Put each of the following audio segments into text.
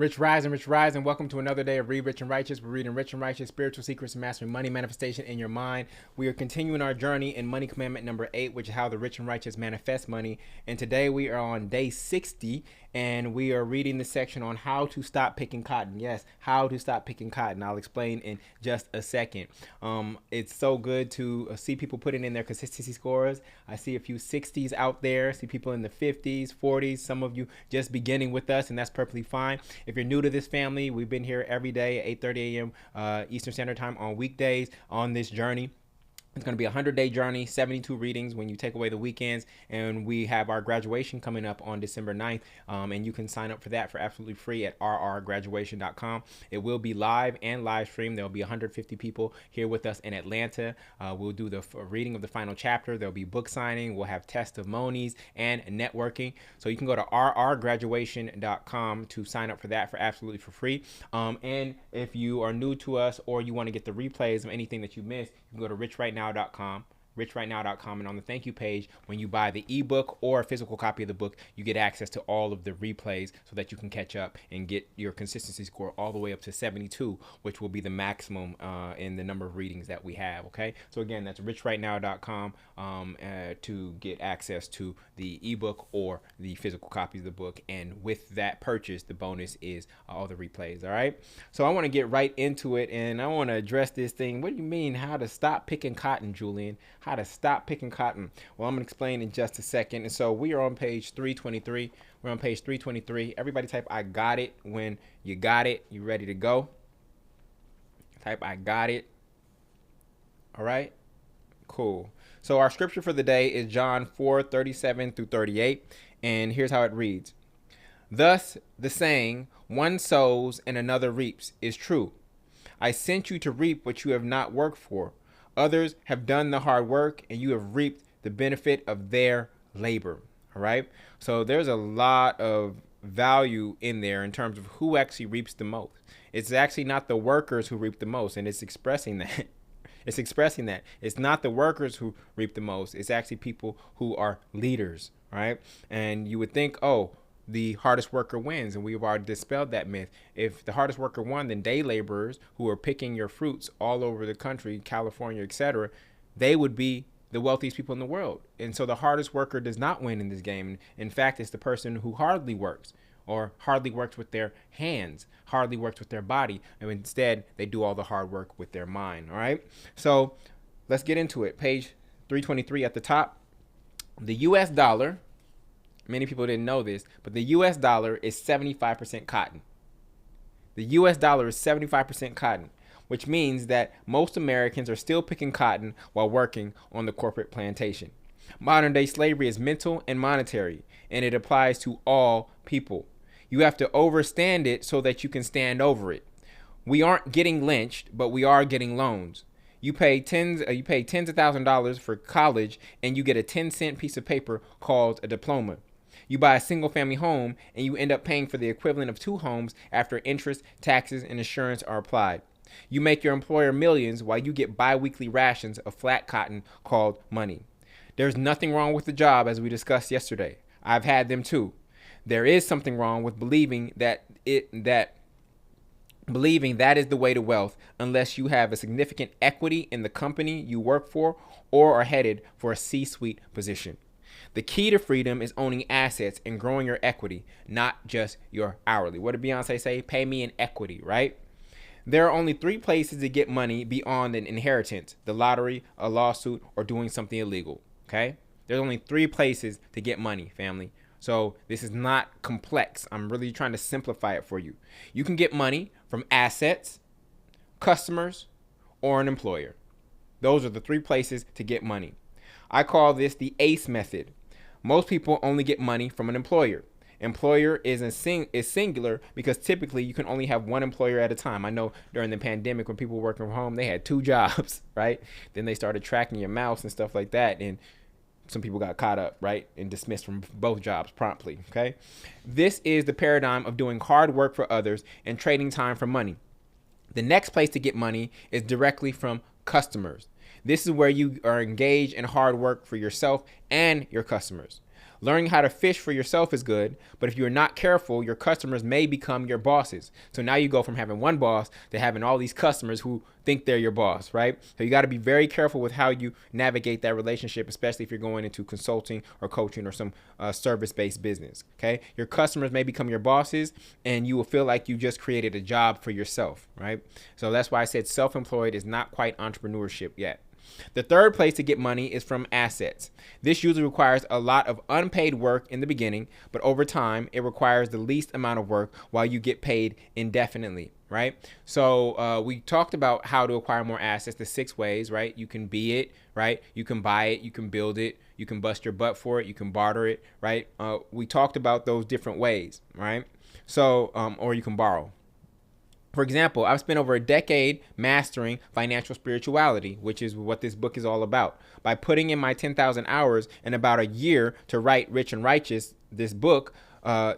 Rich Rise, and welcome to another day of Read Rich and Righteous. We're reading Rich and Righteous, Spiritual Secrets and Mastering Money Manifestation in Your Mind. We are continuing our journey in Money Commandment number 8, which is how the rich and righteous manifest money. And today we are on day 60, and we are reading the section on how to stop picking cotton. Yes, how to stop picking cotton. I'll explain in just a second. It's so good to see people putting in their consistency scores. I see a few 60s out there, see people in the 50s, 40s, some of you just beginning with us, and that's perfectly fine. If you're new to this family, we've been here every day at 8:30 a.m. Eastern Standard Time on weekdays on this journey. It's going to be a 100-day journey, 72 readings when you take away the weekends, and we have our graduation coming up on December 9th, and you can sign up for that for absolutely free at rrgraduation.com. It will be live and live streamed. There will be 150 people here with us in Atlanta. We'll do the reading of the final chapter. There'll be book signing. We'll have testimonies and networking. So you can go to rrgraduation.com to sign up for that for absolutely for free. And if you are new to us or you want to get the replays of anything that you missed, you can go to richrightnow.com, and on the thank you page, when you buy the ebook or a physical copy of the book, you get access to all of the replays so that you can catch up and get your consistency score all the way up to 72, which will be the maximum in the number of readings that we have. Okay, so again, that's richrightnow.com to get access to the ebook or the physical copy of the book, and with that purchase, the bonus is all the replays. All right, so I want to get right into it, and I want to address this thing. What do you mean how to stop picking cotton, Jullien? How to stop picking cotton? Well, I'm going to explain in just a second. And so we are on page 323. We're on page 323. Everybody type I got it when you got it. You ready to go? Type I got it. All right. Cool. So our scripture for the day is John 4:37 through 38. And here's how it reads. Thus the saying, one sows and another reaps, is true. I sent you to reap what you have not worked for. Others have done the hard work, and you have reaped the benefit of their labor. All right. So there's a lot of value in there in terms of who actually reaps the most. It's actually not the workers who reap the most, and it's expressing that. It's not the workers who reap the most. It's actually people who are leaders. Right. And you would think, oh, the hardest worker wins, and we've already dispelled that myth. If the hardest worker won, then day laborers who are picking your fruits all over the country, California, etc., they would be the wealthiest people in the world. And so the hardest worker does not win in this game. In fact, it's the person who hardly works, or hardly works with their hands, hardly works with their body, and instead they do all the hard work with their mind. All right, so let's get into it. Page 323 at the top. The US dollar, many people didn't know this, but the US dollar is 75% cotton. The US dollar is 75% cotton, which means that most Americans are still picking cotton while working on the corporate plantation. Modern day slavery is mental and monetary, and it applies to all people. You have to overstand it so that you can stand over it. We aren't getting lynched, but we are getting loans. You pay tens of $1,000s for college, and you get a 10-cent piece of paper called a diploma. You buy a single family home, and you end up paying for the equivalent of 2 homes after interest, taxes, and insurance are applied. You make your employer millions while you get bi-weekly rations of flat cotton called money. There's nothing wrong with the job, as we discussed yesterday. I've had them too. There is something wrong with believing that is the way to wealth, unless you have a significant equity in the company you work for or are headed for a C-suite position. The key to freedom is owning assets and growing your equity, not just your hourly. What did Beyonce say? Pay me in equity, right? There are only 3 places to get money beyond an inheritance: the lottery, a lawsuit, or doing something illegal. Okay? There's only 3 places to get money, family. So this is not complex. I'm really trying to simplify it for you. You can get money from assets, customers, or an employer. Those are the 3 places to get money. I call this the ACE method. Most people only get money from an employer. Employer is singular because typically you can only have one employer at a time. I know during the pandemic when people were working from home, they had 2 jobs, right? Then they started tracking your mouse and stuff like that, and some people got caught up, right, and dismissed from both jobs promptly, okay? This is the paradigm of doing hard work for others and trading time for money. The next place to get money is directly from customers. This is where you are engaged in hard work for yourself and your customers. Learning how to fish for yourself is good, but if you're not careful, your customers may become your bosses. So now you go from having one boss to having all these customers who think they're your boss, right? So you got to be very careful with how you navigate that relationship, especially if you're going into consulting or coaching or some service-based business, okay? Your customers may become your bosses, and you will feel like you just created a job for yourself, right? So that's why I said self-employed is not quite entrepreneurship yet. The third place to get money is from assets. This usually requires a lot of unpaid work in the beginning, but over time, it requires the least amount of work while you get paid indefinitely, right? So we talked about how to acquire more assets, the 6 ways, right? You can be it, right? You can buy it, you can build it, you can bust your butt for it, you can barter it, right? We talked about those different ways, right? So, or you can borrow. For example, I've spent over a decade mastering financial spirituality, which is what this book is all about. By putting in my 10,000 hours and about a year to write Rich and Righteous, this book,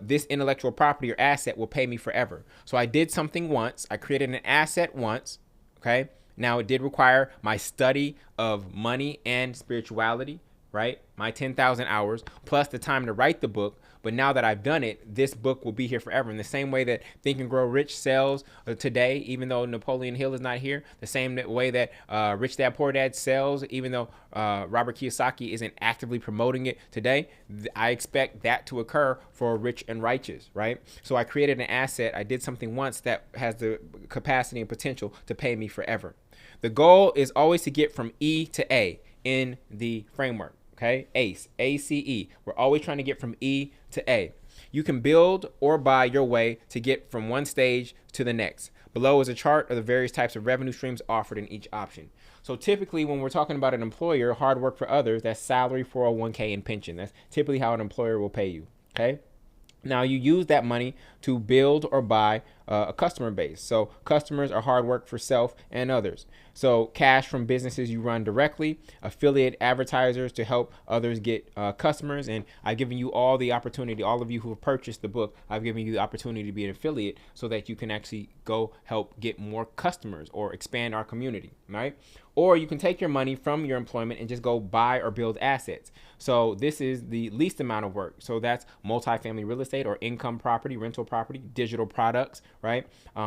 this intellectual property or asset will pay me forever. So I did something once. I created an asset once. Okay. Now it did require my study of money and spirituality, right? My 10,000 hours plus the time to write the book. But now that I've done it, this book will be here forever. In the same way that Think and Grow Rich sells today, even though Napoleon Hill is not here, the same way that Rich Dad Poor Dad sells, even though Robert Kiyosaki isn't actively promoting it today, I expect that to occur for Rich and Righteous, right? So I created an asset. I did something once that has the capacity and potential to pay me forever. The goal is always to get from E to A in the framework. Okay, ACE, A-C-E. We're always trying to get from E to A. You can build or buy your way to get from one stage to the next. Below is a chart of the various types of revenue streams offered in each option. So typically when we're talking about an employer, hard work for others, that's salary, 401k, and pension. That's typically how an employer will pay you, okay? Now you use that money to build or buy a customer base. So customers are hard work for self and others. So cash from businesses you run directly, affiliate advertisers to help others get customers. And I've given you all the opportunity, all of you who have purchased the book, I've given you the opportunity to be an affiliate so that you can actually go help get more customers or expand our community, right? Or you can take your money from your employment and just go buy or build assets. So this is the least amount of work. So that's multifamily real estate or income property, rental property, digital products, right?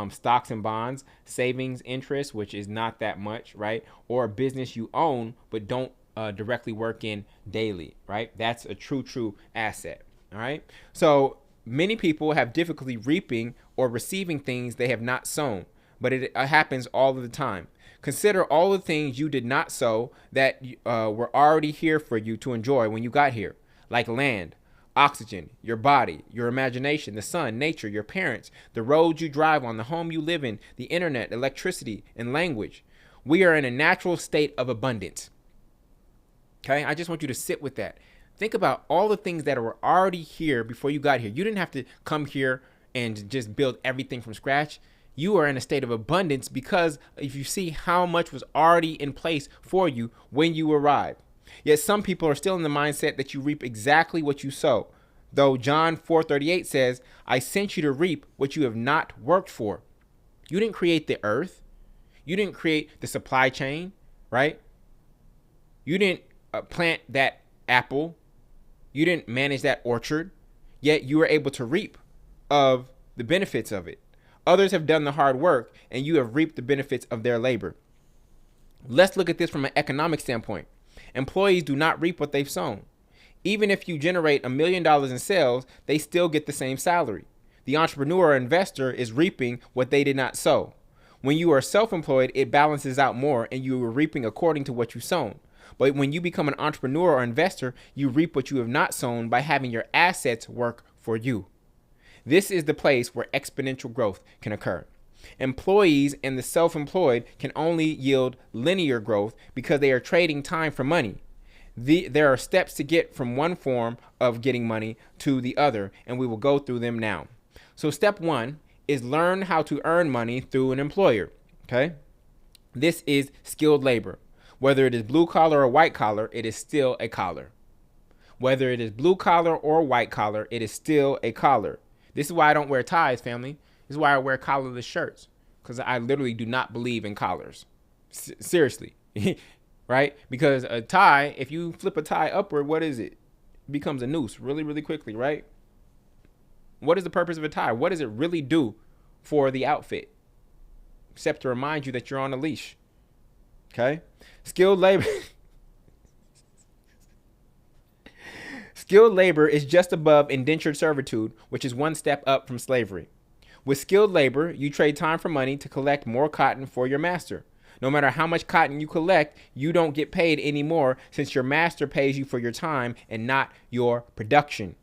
Stocks and bonds, savings interest, which is not that much, right? Or a business you own but don't directly work in daily, right? That's a true asset, all right? So many people have difficulty reaping or receiving things they have not sown, but it happens all of the time. Consider all the things you did not sow that were already here for you to enjoy when you got here, like land, oxygen, your body, your imagination, the sun, nature, your parents, the roads you drive on, the home you live in, the internet, electricity, and language. We are in a natural state of abundance. Okay, I just want you to sit with that. Think about all the things that were already here before you got here. You didn't have to come here and just build everything from scratch. You are in a state of abundance because if you see how much was already in place for you when you arrived. Yet some people are still in the mindset that you reap exactly what you sow. Though John 4:38 says, I sent you to reap what you have not worked for. You didn't create the earth. You didn't create the supply chain, right? You didn't plant that apple. You didn't manage that orchard. Yet you were able to reap of the benefits of it. Others have done the hard work and you have reaped the benefits of their labor. Let's look at this from an economic standpoint. Employees do not reap what they've sown. Even if you generate $1 million in sales, they still get the same salary. The entrepreneur or investor is reaping what they did not sow. When you are self-employed, it balances out more and you are reaping according to what you sown. But when you become an entrepreneur or investor, you reap what you have not sown by having your assets work for you. This is the place where exponential growth can occur. Employees and the self-employed can only yield linear growth because they are trading time for money. There are steps to get from one form of getting money to the other, and we will go through them now. So step 1 is learn how to earn money through an employer, okay? This is skilled labor. Whether it is blue collar or white collar, it is still a collar. Whether it is blue collar or white collar, it is still a collar. This is why I don't wear ties, family. This is why I wear collarless shirts, because I literally do not believe in collars. Seriously, right? Because a tie, if you flip a tie upward, what is it? becomes a noose really, really quickly, right? What is the purpose of a tie? What does it really do for the outfit? Except to remind you that you're on a leash. Okay? Skilled labor. Skilled labor is just above indentured servitude, which is one step up from slavery. With skilled labor, you trade time for money to collect more cotton for your master. No matter how much cotton you collect, you don't get paid anymore since your master pays you for your time and not your production.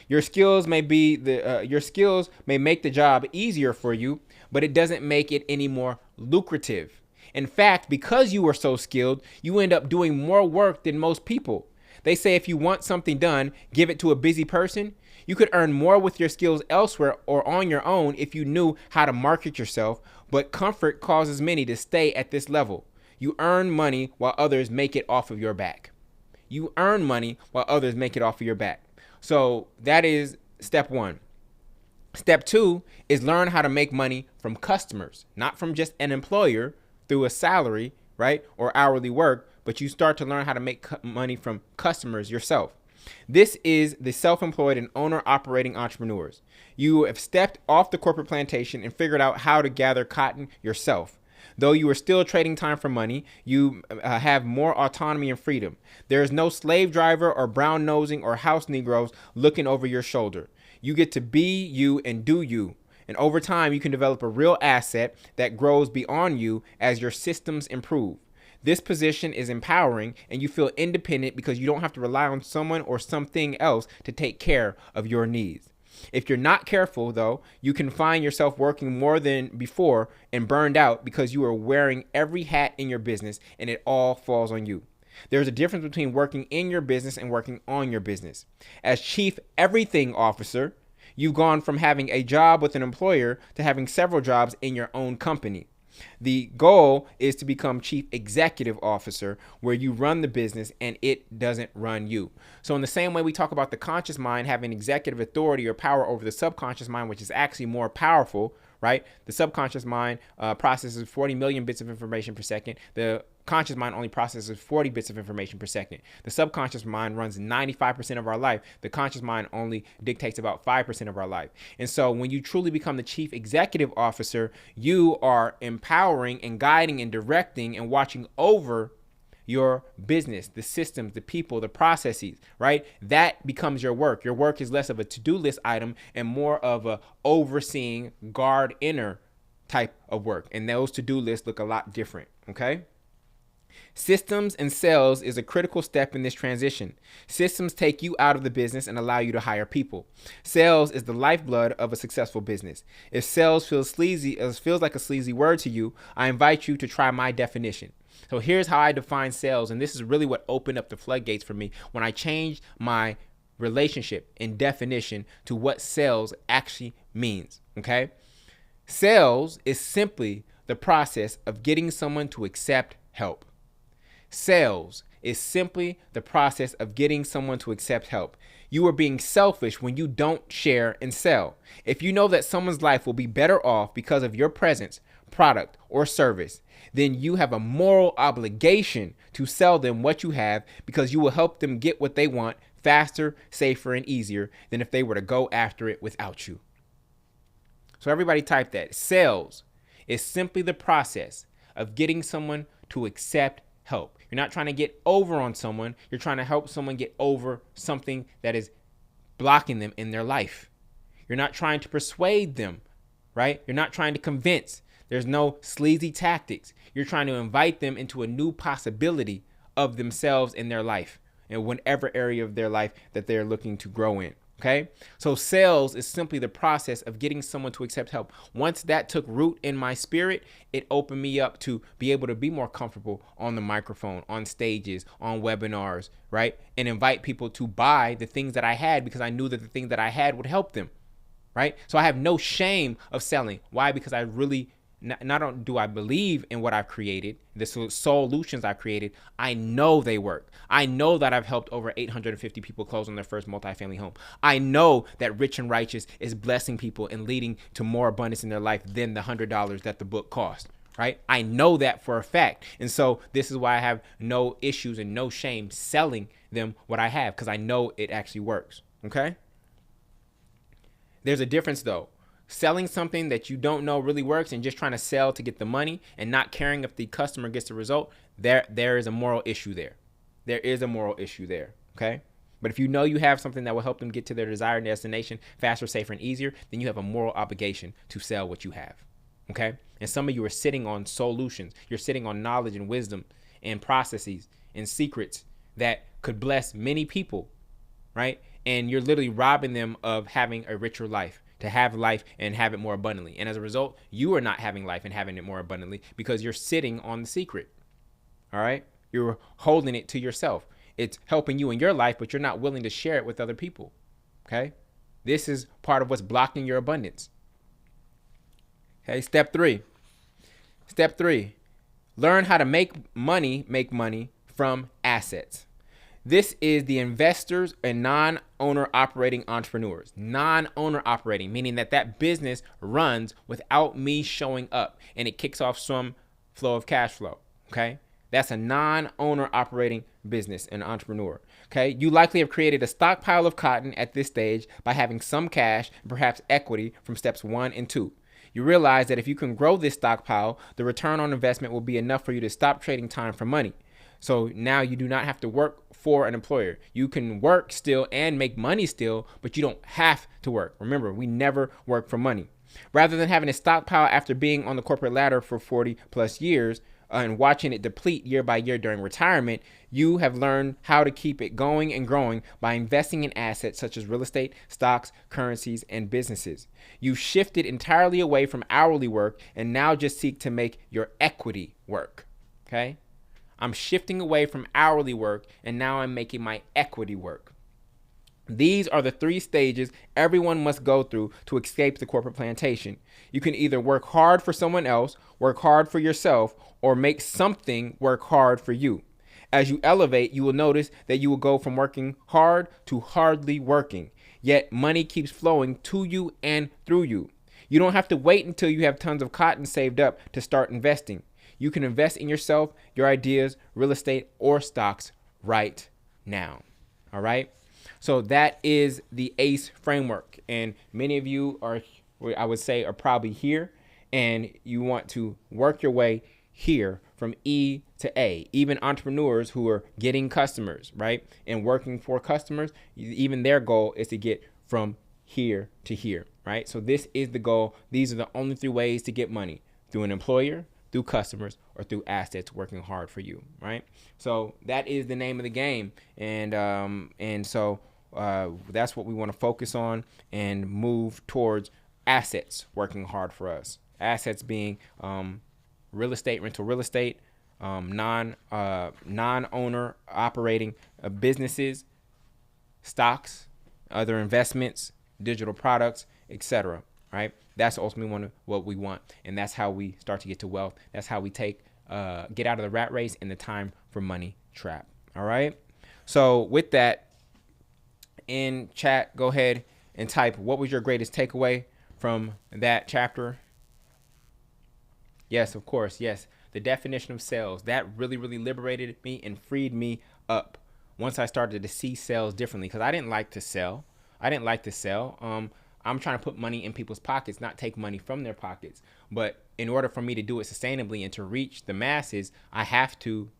Your skills may make the job easier for you, but it doesn't make it any more lucrative. In fact, because you are so skilled, you end up doing more work than most people. They say if you want something done, give it to a busy person. You could earn more with your skills elsewhere or on your own if you knew how to market yourself, but comfort causes many to stay at this level. You earn money while others make it off of your back. You earn money while others make it off of your back. So that is step one. Step two is learn how to make money from customers, not from just an employer through a salary, right, or hourly work, but you start to learn how to make money from customers yourself. This is the self-employed and owner-operating entrepreneurs. You have stepped off the corporate plantation and figured out how to gather cotton yourself. Though you are still trading time for money, you have more autonomy and freedom. There is no slave driver or brown nosing or house Negroes looking over your shoulder. You get to be you and do you. And over time, you can develop a real asset that grows beyond you as your systems improve. This position is empowering and you feel independent because you don't have to rely on someone or something else to take care of your needs. If you're not careful, though, you can find yourself working more than before and burned out because you are wearing every hat in your business and it all falls on you. There's a difference between working in your business and working on your business. As Chief Everything Officer, you've gone from having a job with an employer to having several jobs in your own company. The goal is to become Chief Executive Officer, where you run the business and it doesn't run you. So in the same way we talk about the conscious mind having executive authority or power over the subconscious mind, which is actually more powerful, right? The subconscious mind processes 40 million bits of information per second. The conscious mind only processes 40 bits of information per second. The subconscious mind runs 95% of our life. The conscious mind only dictates about 5% of our life. And so when you truly become the Chief Executive Officer, you are empowering and guiding and directing and watching over your business, the systems, the people, the processes, right? That becomes your work. Your work is less of a to-do list item and more of a overseeing guard inner type of work. And those to-do lists look a lot different, okay? Systems and sales is a critical step in this transition. Systems take you out of the business and allow you to hire people. Sales is the lifeblood of a successful business. If sales feels like a sleazy word to you, I invite you to try my definition. So here's how I define sales, and this is really what opened up the floodgates for me when I changed my relationship and definition to what sales actually means, okay? Sales is simply the process of getting someone to accept help. Sales is simply the process of getting someone to accept help. You are being selfish when you don't share and sell. If you know that someone's life will be better off because of your presence, product, or service, then you have a moral obligation to sell them what you have because you will help them get what they want faster, safer, and easier than if they were to go after it without you. So everybody type that. Sales is simply the process of getting someone to accept help. You're not trying to get over on someone. You're trying to help someone get over something that is blocking them in their life. You're not trying to persuade them, right? You're not trying to convince. There's no sleazy tactics. You're trying to invite them into a new possibility of themselves in their life, in whatever area of their life that they're looking to grow in. Okay, so sales is simply the process of getting someone to accept help. Once that took root in my spirit, it opened me up to be able to be more comfortable on the microphone, on stages, on webinars, right? And invite people to buy the things that I had because I knew that the things that I had would help them, right? So I have no shame of selling. Why? Because I really not only do I believe in what I've created, the solutions I've created, I know they work. I know that I've helped over 850 people close on their first multifamily home. I know that Rich and Righteous is blessing people and leading to more abundance in their life than the $100 that the book cost, right? I know that for a fact. And so this is why I have no issues and no shame selling them what I have, because I know it actually works. Okay? There's a difference though. Selling something that you don't know really works and just trying to sell to get the money and not caring if the customer gets the result, there is a moral issue there. There is a moral issue there. Okay? But if you know you have something that will help them get to their desired destination faster, safer, and easier, then you have a moral obligation to sell what you have. Okay? And some of you are sitting on solutions. You're sitting on knowledge and wisdom and processes and secrets that could bless many people, right? And you're literally robbing them of having a richer life, to have life and have it more abundantly. And as a result, you are not having life and having it more abundantly because you're sitting on the secret. All right? You're holding it to yourself. It's helping you in your life, but you're not willing to share it with other people. Okay? This is part of what's blocking your abundance. Okay, step 3. Step 3, learn how to make money from assets. This is the investors and non-owner operating entrepreneurs. Non-owner operating, meaning that business runs without me showing up and it kicks off some flow of cash flow. Okay, that's a non-owner operating business and entrepreneur. Okay, you likely have created a stockpile of cotton at this stage by having some cash, perhaps equity from steps 1 and 2. You realize that if you can grow this stockpile, the return on investment will be enough for you to stop trading time for money. So now you do not have to work for an employer. You can work still and make money still, but you don't have to work. Remember, we never work for money. Rather than having a stockpile after being on the corporate ladder for 40 plus years and watching it deplete year by year during retirement, you have learned how to keep it going and growing by investing in assets such as real estate, stocks, currencies, and businesses. You've shifted entirely away from hourly work and now just seek to make your equity work. Okay? I'm shifting away from hourly work and now I'm making my equity work. These are the 3 stages everyone must go through to escape the corporate plantation. You can either work hard for someone else, work hard for yourself, or make something work hard for you. As you elevate, you will notice that you will go from working hard to hardly working. Yet money keeps flowing to you and through you. You don't have to wait until you have tons of cotton saved up to start investing. You can invest in yourself, your ideas, real estate, or stocks right now. All right? So that is the ACE framework. And many of you are, I would say, are probably here and you want to work your way here from E to A. Even entrepreneurs who are getting customers, right? And working for customers, even their goal is to get from here to here, right? So this is the goal. These are the only 3 ways to get money: through an employer, through customers, or through assets working hard for you, right? So that is the name of the game. And so that's what we want to focus on and move towards: assets working hard for us. Assets being real estate, rental real estate, non-owner operating businesses, stocks, other investments, digital products, etc. Right? That's ultimately what we want, and that's how we start to get to wealth. That's how we get out of the rat race and the time for money trap. All right. So with that, in chat, go ahead and type, what was your greatest takeaway from that chapter? Yes, of course. Yes. The definition of sales, that really, really liberated me and freed me up once I started to see sales differently, because I didn't like to sell. I'm trying to put money in people's pockets, not take money from their pockets. But in order for me to do it sustainably and to reach the masses, I have to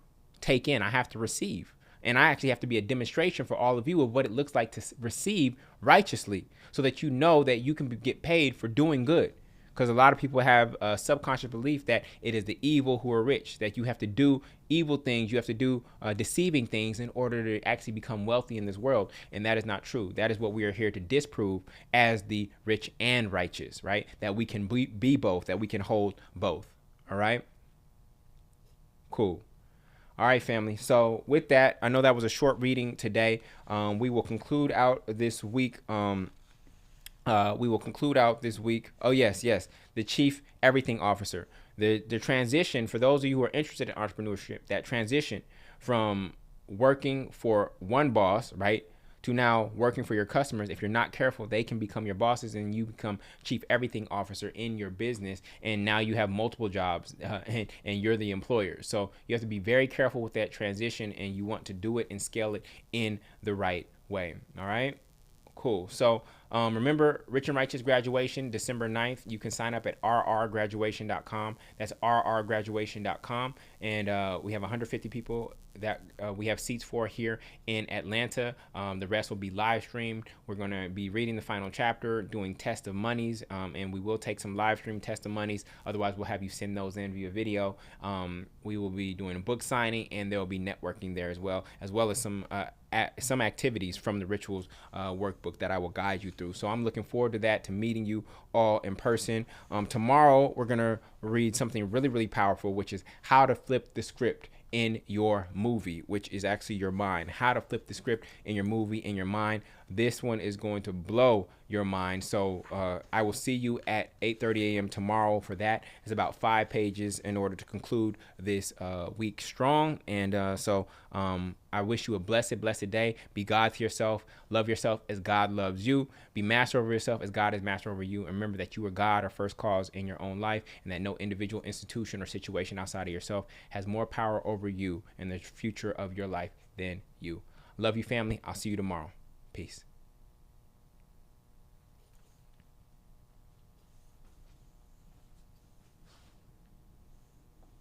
take in, I have to receive. And I actually have to be a demonstration for all of you of what it looks like to receive righteously, so that you know that you can get paid for doing good. Because a lot of people have a subconscious belief that it is the evil who are rich, that you have to do evil things, you have to do deceiving things in order to actually become wealthy in this world. And that is not true. That is what we are here to disprove as the rich and righteous, right? That we can be both, that we can hold both. All right? Cool. All right, family. So with that, I know that was a short reading today. We will conclude out this week. Oh, yes. The Chief Everything Officer. The transition, for those of you who are interested in entrepreneurship, that transition from working for one boss, right, to now working for your customers. If you're not careful, they can become your bosses and you become chief everything officer in your business. And now you have multiple jobs and you're the employer. So you have to be very careful with that transition, and you want to do it and scale it in the right way. All right. Cool. So remember, Rich and Righteous graduation, December 9th. You can sign up at rrgraduation.com. That's rrgraduation.com. And we have 150 people that we have seats for here in Atlanta. The rest will be live streamed. We're going to be reading the final chapter, doing test of monies, and we will take some live stream test of monies. Otherwise, we'll have you send those in via video. We will be doing a book signing, and there will be networking there as well as some activities from the rituals workbook that I will guide you through. So I'm looking forward to that, to meeting you all in person. Tomorrow, we're going to read something really, really powerful, which is how to flip the script in your movie, which is actually your mind. How to flip the script in your movie, in your mind. This one is going to blow your mind. So I will see you at 8:30 a.m. tomorrow for that. It's about 5 pages in order to conclude this week strong. And so I wish you a blessed, blessed day. Be God to yourself. Love yourself as God loves you. Be master over yourself as God is master over you. And remember that you are God or first cause in your own life, and that no individual, institution, or situation outside of yourself has more power over you and the future of your life than you. Love you, family. I'll see you tomorrow. Peace.